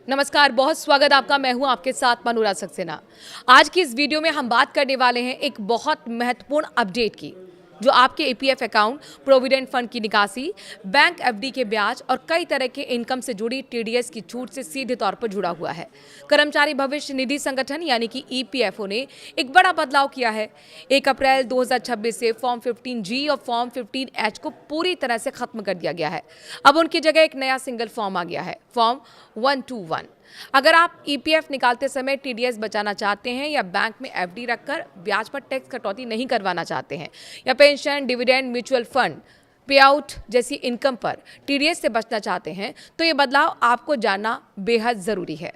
नमस्कार, बहुत स्वागत आपका। मैं हूं आपके साथ मनोरा सक्सेना। आज की इस वीडियो में हम बात करने वाले हैं एक बहुत महत्वपूर्ण अपडेट की, जो आपके ईपीएफ अकाउंट, प्रोविडेंट फंड की निकासी, बैंक एफडी के ब्याज और कई तरह के इनकम से जुड़ी टीडीएस की छूट से सीधे तौर पर जुड़ा हुआ है। कर्मचारी भविष्य निधि संगठन यानी कि ईपीएफओ ने एक बड़ा बदलाव किया है। 1 अप्रैल 2026 से फॉर्म 15G और फॉर्म 15H को पूरी तरह से खत्म कर दिया गया है। अब उनकी जगह एक नया सिंगल फॉर्म आ गया है, फॉर्म 121। अगर आप ईपीएफ निकालते समय टीडीएस बचाना चाहते हैं या बैंक में एफडी रखकर ब्याज पर टैक्स कटौती नहीं करवाना चाहते हैं या पेंशन, डिविडेंड, म्यूचुअल फंड पे आउट जैसी इनकम पर टीडीएस से बचना चाहते हैं, तो ये बदलाव आपको जानना बेहद जरूरी है।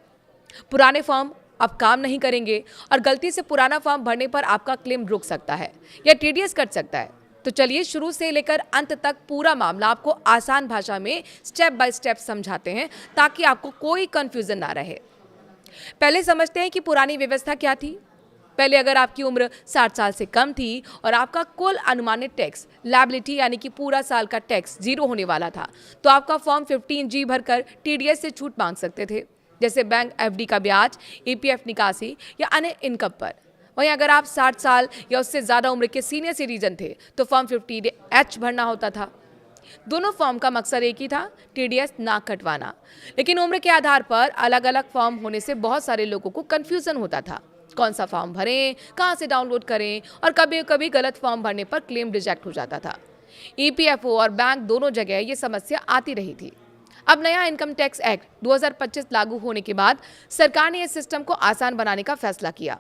पुराने फॉर्म अब काम नहीं करेंगे और गलती से पुराना फॉर्म भरने पर आपका क्लेम रुक सकता है या टीडीएस कट सकता है। तो चलिए शुरू से लेकर अंत तक पूरा मामला आपको आसान भाषा में स्टेप बाय स्टेप समझाते हैं, ताकि आपको कोई कंफ्यूजन ना रहे। पहले समझते हैं कि पुरानी व्यवस्था क्या थी। पहले अगर आपकी उम्र 60 साल से कम थी और आपका कुल अनुमानित टैक्स लायबिलिटी यानी कि पूरा साल का टैक्स 0 होने वाला था, तो आपका फॉर्म 15G भरकर टीडीएस से छूट मांग सकते थे, जैसे बैंक एफडी का ब्याज, ईपीएफ निकासी या अन्य इनकम पर। वहीं अगर आप 60 साल या उससे ज़्यादा उम्र के सीनियर सिटीजन थे, तो फॉर्म 15H भरना होता था। दोनों फॉर्म का मकसद एक ही था, टीडीएस ना कटवाना। लेकिन उम्र के आधार पर अलग अलग फॉर्म होने से बहुत सारे लोगों को कन्फ्यूजन होता था, कौन सा फॉर्म भरें, कहां से डाउनलोड करें, और कभी कभी गलत फॉर्म भरने पर क्लेम रिजेक्ट हो जाता था। ईपीएफओ और बैंक दोनों जगह ये समस्या आती रही थी। अब नया इनकम टैक्स एक्ट 2025 लागू होने के बाद सरकार ने इस सिस्टम को आसान बनाने का फैसला किया।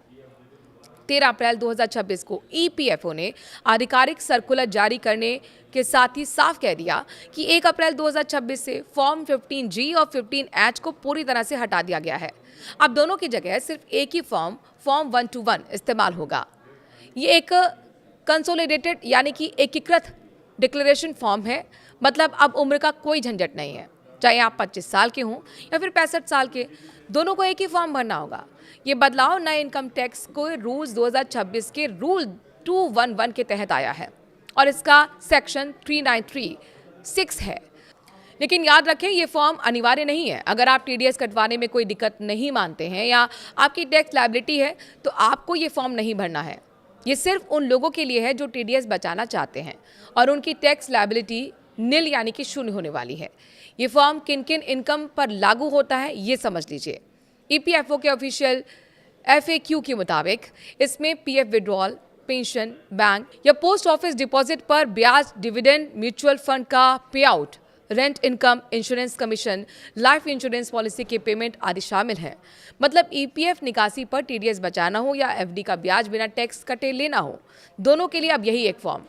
13 अप्रैल 2026 को ईपीएफओ ने आधिकारिक सर्कुलर जारी करने के साथ ही साफ कह दिया कि 1 अप्रैल 2026 से फॉर्म 15G और 15H को पूरी तरह से हटा दिया गया है। अब दोनों की जगह सिर्फ एक ही फॉर्म 121 इस्तेमाल होगा। ये एक कंसोलिडेटेड यानी कि एकीकृत डिक्लेरेशन फॉर्म है। मतलब अब उम्र का कोई झंझट नहीं है, चाहे आप 25 साल के हों या फिर 65 साल के, दोनों को एक ही फॉर्म भरना होगा। ये बदलाव नए इनकम टैक्स को रूल्स 2026 के रूल 211 के तहत आया है और इसका सेक्शन 3936 है। लेकिन याद रखें, ये फॉर्म अनिवार्य नहीं है। अगर आप टीडीएस कटवाने में कोई दिक्कत नहीं मानते हैं या आपकी टैक्स लायबिलिटी है, तो आपको ये फॉर्म नहीं भरना है। ये सिर्फ उन लोगों के लिए है जो टीडीएस बचाना चाहते हैं और उनकी टैक्स लायबिलिटी नील यानी कि शून्य होने वाली है। ये फॉर्म किन किन इनकम पर लागू होता है, ये समझ लीजिए। ईपीएफओ के ऑफिशियल एफएक्यू के मुताबिक इसमें पीएफ विड्रॉल, पेंशन, बैंक या पोस्ट ऑफिस डिपॉजिट पर ब्याज, डिविडेंड, म्यूचुअल फंड का पे out, rent income, insurance commission, life insurance policy के पेमेंट आदि शामिल हैं। मतलब ईपीएफ निकासी पर टीडीएस बचाना हो या एफडी का ब्याज बिना टैक्स कटे लेना हो, दोनों के लिए अब यही एक फॉर्म।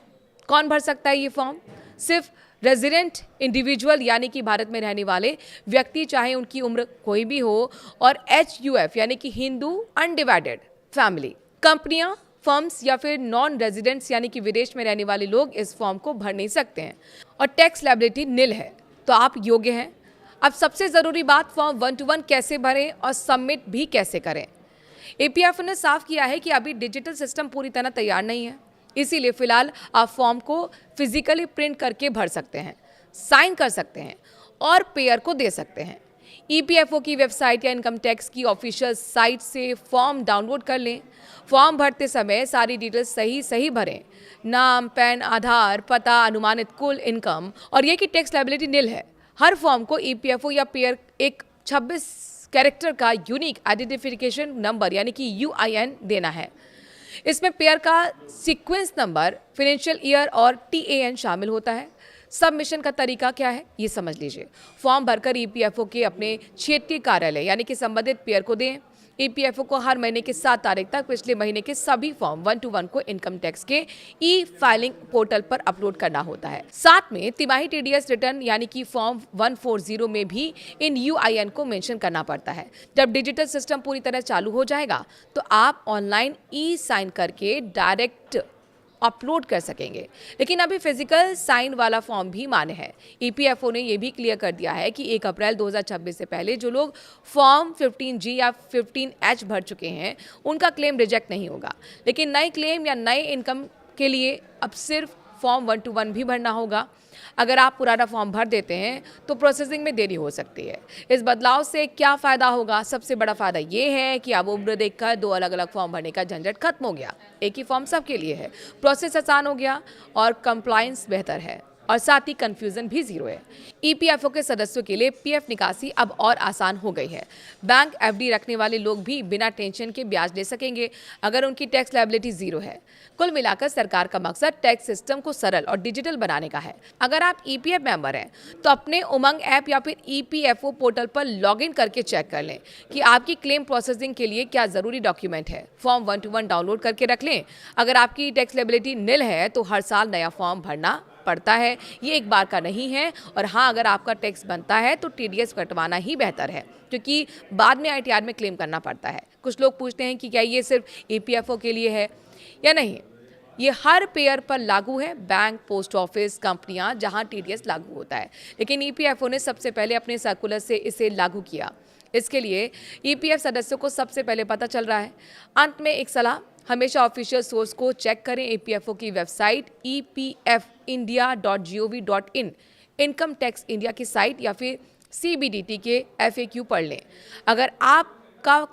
कौन भर सकता है ये फॉर्म? सिर्फ रेजिडेंट इंडिविजुअल यानी कि भारत में रहने वाले व्यक्ति, चाहे उनकी उम्र कोई भी हो, और HUF यानी कि हिंदू अनडिवाइडेड फैमिली, कंपनियां, फर्म्स या फिर नॉन रेजिडेंट्स यानी कि विदेश में रहने वाले लोग इस फॉर्म को भर नहीं सकते हैं और टैक्स लायबिलिटी नील है, तो आप योग्य हैं। अब सबसे ज़रूरी बात, फॉर्म 121 कैसे भरें और सबमिट भी कैसे करें। ईपीएफओ ने साफ किया है कि अभी डिजिटल सिस्टम पूरी तरह तैयार नहीं है, इसीलिए फिलहाल आप फॉर्म को फिजिकली प्रिंट करके भर सकते हैं, साइन कर सकते हैं और पेयर को दे सकते हैं। ईपीएफओ की वेबसाइट या इनकम टैक्स की ऑफिशियल साइट से फॉर्म डाउनलोड कर लें। फॉर्म भरते समय सारी डिटेल्स सही भरें, नाम, पैन, आधार, पता, अनुमानित कुल इनकम और ये कि टैक्स लायबिलिटी नील है। हर फॉर्म को ईपीएफओ या पेयर एक 26 कैरेक्टर का यूनिक आइडेंटिफिकेशन नंबर यानी कि UIN देना है। इसमें पेयर का सीक्वेंस नंबर, फाइनेंशियल ईयर और TAN शामिल होता है। सबमिशन का तरीका क्या है, ये समझ लीजिए। फॉर्म भरकर ईपीएफओ के अपने क्षेत्रीय कार्यालय यानी कि संबंधित पेयर को दें। ईपीएफओ को हर महीने की 7 तारीख तक पिछले महीने के सभी फॉर्म 121 को इनकम टैक्स के फाइलिंग पोर्टल पर अपलोड करना होता है। साथ में तिमाही टीडीएस रिटर्न यानी कि फॉर्म 140 में भी इन UIN को मेंशन करना पड़ता है। जब डिजिटल सिस्टम पूरी तरह चालू हो जाएगा, तो आप ऑनलाइन साइन करके डायरेक्ट अपलोड कर सकेंगे। लेकिन अभी फिजिकल साइन वाला फॉर्म भी मान्य है। ईपीएफओ ने यह भी क्लियर कर दिया है कि 1 अप्रैल 2026 से पहले जो लोग फॉर्म 15G या 15H भर चुके हैं, उनका क्लेम रिजेक्ट नहीं होगा। लेकिन नए क्लेम या नए इनकम के लिए अब सिर्फ फॉर्म 121 भी भरना होगा। अगर आप पुराना फॉर्म भर देते हैं तो प्रोसेसिंग में देरी हो सकती है। इस बदलाव से क्या फ़ायदा होगा? सबसे बड़ा फ़ायदा ये है कि अब उम्र देखकर 2 अलग-अलग फॉर्म भरने का झंझट खत्म हो गया। एक ही फॉर्म सबके लिए है, प्रोसेस आसान हो गया और कंप्लायंस बेहतर है और साथ ही कंफ्यूजन भी जीरो है। ईपीएफओ के सदस्यों के लिए पीएफ निकासी अब और आसान हो गई है। बैंक एफडी रखने वाले लोग भी बिना टेंशन के ब्याज ले सकेंगे अगर उनकी टैक्स लायबिलिटी जीरो है। कुल मिलाकर सरकार का मकसद टैक्स सिस्टम को सरल और डिजिटल बनाने का है। अगर आप ईपीएफ मेंबर हैं तो अपने उमंग ऐप या फिर ईपीएफओ पोर्टल पर लॉगिन करके चेक कर लें कि आपकी क्लेम प्रोसेसिंग के लिए क्या जरूरी डॉक्यूमेंट है। फॉर्म 121 डाउनलोड करके रख लें। अगर आपकी टैक्स लायबिलिटी निल है तो हर साल नया फॉर्म भरना पड़ता है, ये एक बार का नहीं है। और हाँ, अगर आपका टैक्स बनता है तो टीडीएस कटवाना ही बेहतर है, क्योंकि बाद में आईटीआर में क्लेम करना पड़ता है। कुछ लोग पूछते हैं कि क्या ये सिर्फ ईपीएफओ के लिए है या नहीं। ये हर पेयर पर लागू है, बैंक, पोस्ट ऑफिस, कंपनियां जहां टीडीएस लागू होता है। लेकिन ईपीएफओ ने सबसे पहले अपने सर्कुलर से इसे लागू किया। इसके लिए ईपीएफ सदस्यों को सबसे पहले पता चल रहा है। अंत में एक सलाह, हमेशा ऑफिशियल सोर्स को चेक करें। ईपीएफओ की website epfindia.gov.in, income tax India की साइट या फिर सीबीडीटी के एफएक्यू पढ़ लें। अगर आपका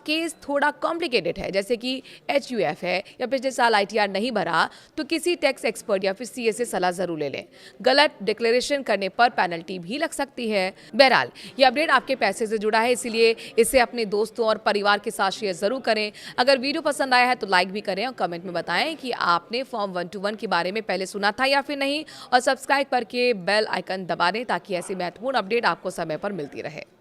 केस थोड़ा कॉम्प्लिकेटेड है, जैसे कि एचयूएफ है या पिछले साल आईटीआर नहीं भरा, तो किसी टैक्स एक्सपर्ट या फिर सीए से सलाह जरूर ले लें। गलत डिक्लेरेशन करने पर पेनल्टी भी लग सकती है। बहरहाल, ये अपडेट आपके पैसे से जुड़ा है, इसीलिए इसे अपने दोस्तों और परिवार के साथ शेयर जरूर करें। अगर वीडियो पसंद आया है तो लाइक भी करें और कमेंट में बताएं कि आपने फॉर्म 121 के बारे में पहले सुना था या फिर नहीं, और सब्सक्राइब करके बेल आइकन दबा दें ताकि ऐसी महत्वपूर्ण अपडेट आपको समय पर मिलती रहे।